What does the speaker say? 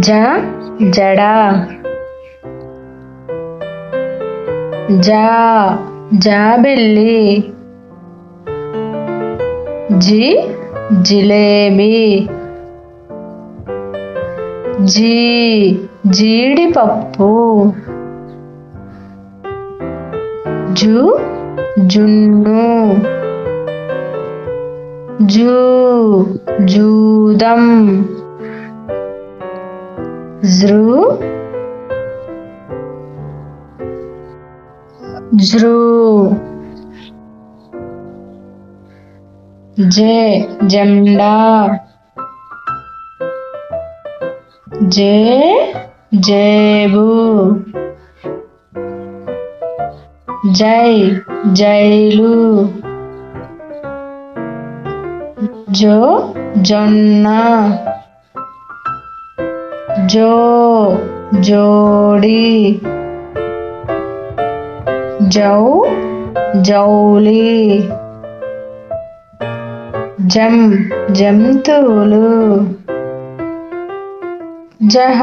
జ జడ, జా జాబిల్లి, జి జిలేబీ, జీ జీడిపప్పు, జు జున్ను, జూ జూదం, జృ జృ, జే జెండా, జే జేబు, జై జైలు, జో జొన్న, జో జోడి, జౌ జౌలి, జం జంతువులు, జహ